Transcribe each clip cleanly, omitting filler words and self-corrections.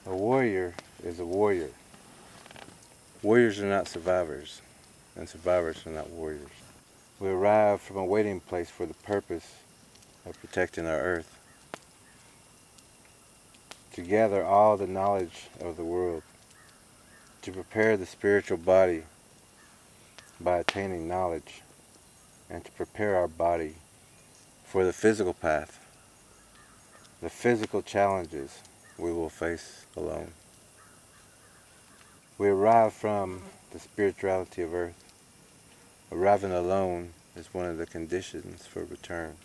A warrior is a warrior. Warriors are not survivors, and survivors are not warriors. We arrive from a waiting place for the purpose of protecting our earth, to gather all the knowledge of the world, to prepare the spiritual body by attaining knowledge, and to prepare our body for the physical path, the physical challenges we will face alone. We arrive from the spirituality of earth. Arriving alone is one of the conditions for return.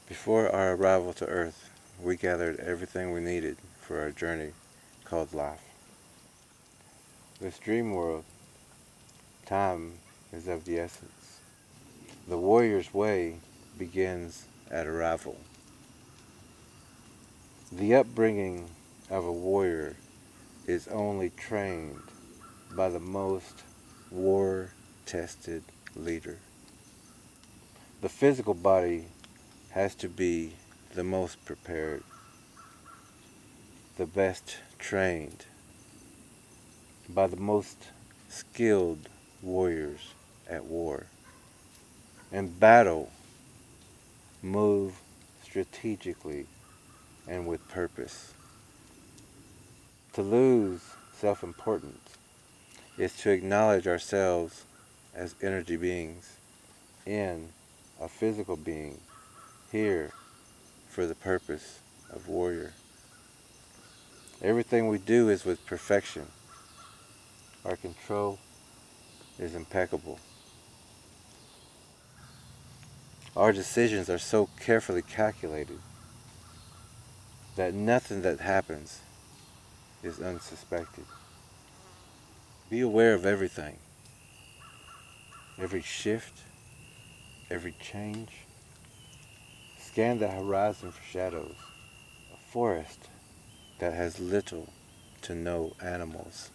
Before our arrival to earth, we gathered everything we needed for our journey called life. This dream world, time is of the essence. The warrior's way begins at arrival. The upbringing of a warrior is only trained by the most war-tested leader. The physical body has to be the most prepared, the best trained, by the most skilled warriors at war. In battle, move strategically and with purpose. To lose self-importance is to acknowledge ourselves as energy beings in a physical being here for the purpose of warrior. Everything we do is with perfection. Our control is impeccable. Our decisions are so carefully calculated that nothing that happens is unsuspected. Be aware of everything, every shift, every change. Scan the horizon for shadows. A forest that has little to no animals.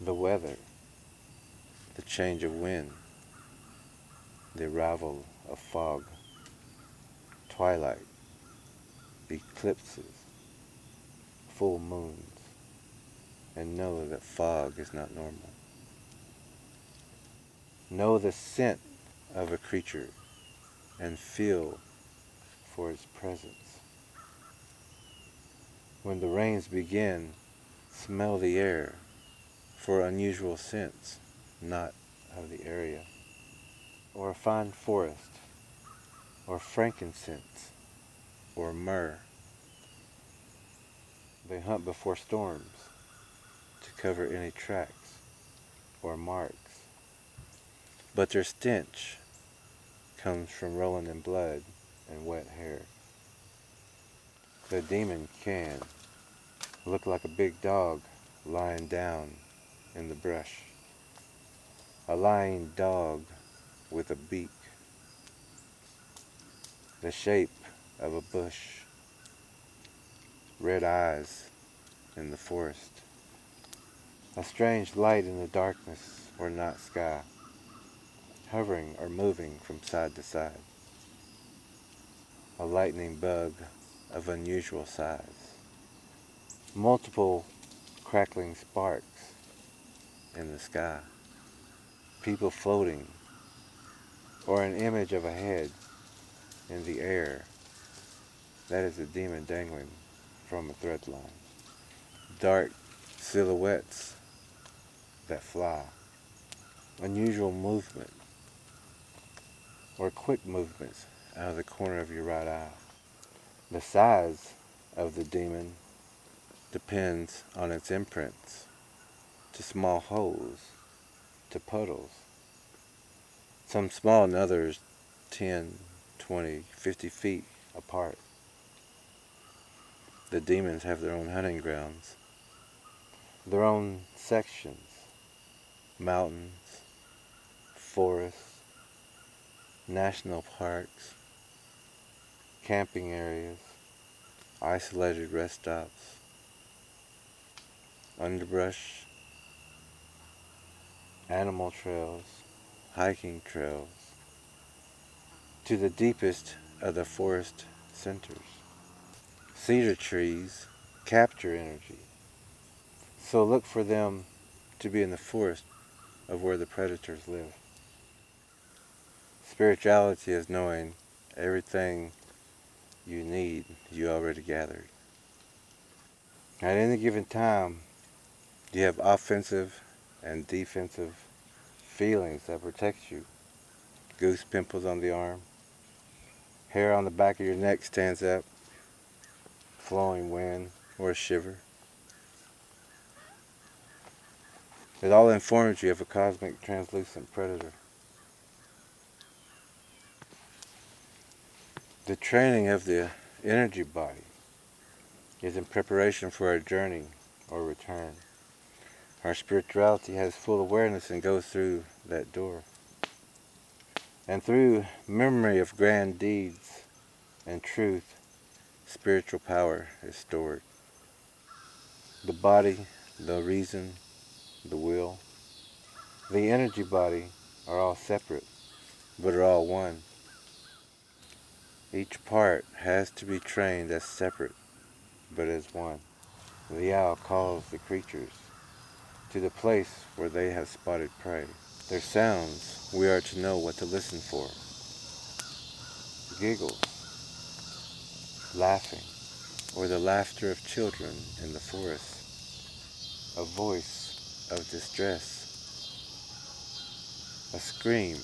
The weather, the change of wind, the arrival of fog, twilight, eclipses, full moons, and know that fog is not normal. Know the scent of a creature and feel for its presence. When the rains begin, smell the air for unusual scents, not of the area. Or a fine forest, or frankincense, or myrrh. They hunt before storms to cover any tracks or marks. But their stench comes from rolling in blood and wet hair. The demon can look like a big dog lying down in the brush. A lying dog with a beak. The shape of a bush. Red eyes in the forest. A strange light in the darkness or night sky, hovering or moving from side to side. A lightning bug of unusual size. Multiple crackling sparks in the sky. People floating, or an image of a head in the air. That is a demon dangling from a thread line. Dark silhouettes that fly. Unusual movement, or quick movements out of the corner of your right eye. The size of the demon depends on its imprints, to small holes, to puddles. Some small and others 10, 20, 50 feet apart. The demons have their own hunting grounds, their own sections, mountains, forests, national parks, camping areas, isolated rest stops, underbrush, animal trails, hiking trails, to the deepest of the forest centers. Cedar trees capture energy. So look for them to be in the forest of where the predators live. Spirituality is knowing everything you need you already gathered. At any given time, you have offensive and defensive feelings that protect you. Goose pimples on the arm, hair on the back of your neck stands up, flowing wind, or a shiver. It all informs you of a cosmic translucent predator. The training of the energy body is in preparation for our journey or return. Our spirituality has full awareness and goes through that door. And through memory of grand deeds and truth, spiritual power is stored. The body, the reason, the will, the energy body are all separate, but are all one. Each part has to be trained as separate, but as one. The owl calls the creatures to the place where they have spotted prey. Their sounds we are to know what to listen for. Giggles, laughing, or the laughter of children in the forest. A voice of distress, a scream,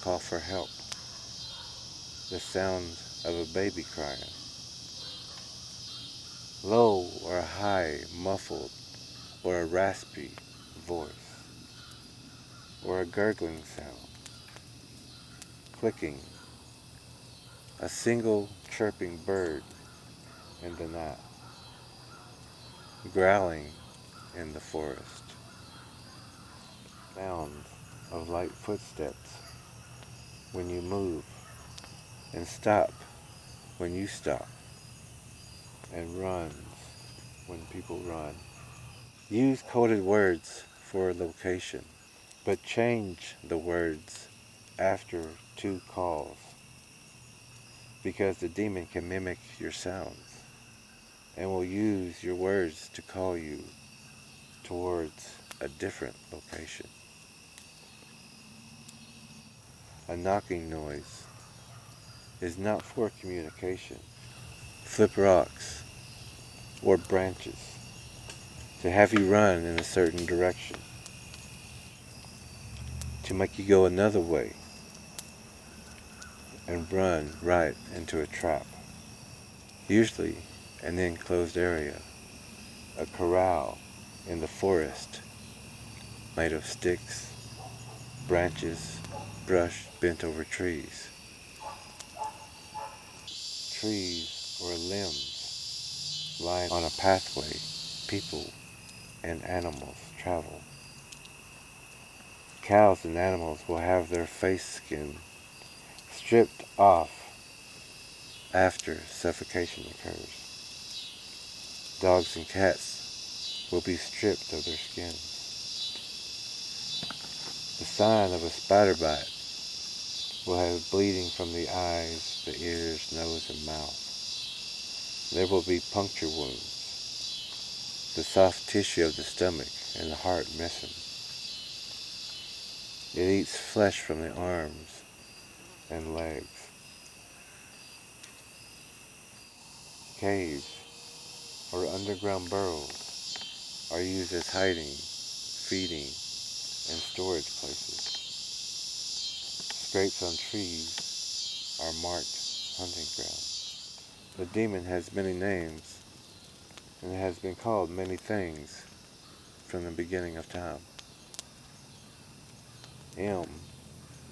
call for help, the sound of a baby crying. Low or high, muffled, or a raspy voice, or a gurgling sound, clicking, a single chirping bird in the night, growling in the forest, sounds of light footsteps when you move, and stop when you stop, and runs when people run. Use coded words for location, but change the words after 2 calls, because the demon can mimic your sounds and will use your words to call you towards a different location. A knocking noise is not for communication. Flip rocks or branches to have you run in a certain direction, to make you go another way and run right into a trap. Usually an enclosed area, a corral in the forest made of sticks, branches, brush bent over trees. Trees or limbs lying on a pathway people and animals travel. Cows and animals will have their face skin stripped off after suffocation occurs. Dogs and cats will be stripped of their skins. The sign of a spider bite will have bleeding from the eyes, the ears, nose, and mouth. There will be puncture wounds, the soft tissue of the stomach and the heart missing. It eats flesh from the arms and legs. Caves or underground burrows are used as hiding, feeding, and storage places. Scrapes on trees are marked hunting grounds. The demon has many names and has been called many things from the beginning of time. M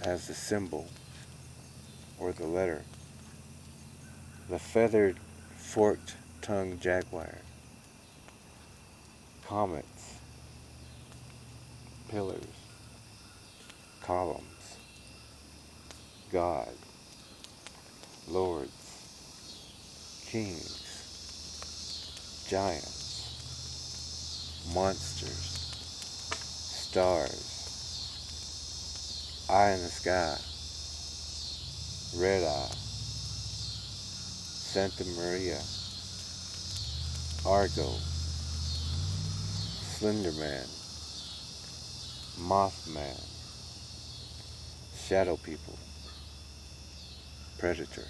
as the symbol or the letter. The feathered, forked-tongued jaguar. Comets, pillars, columns, God, lords, kings, giants, monsters, stars, eye in the sky, red eye, Santa Maria, Argo, Slender Man, Mothman, Shadow People, Predator.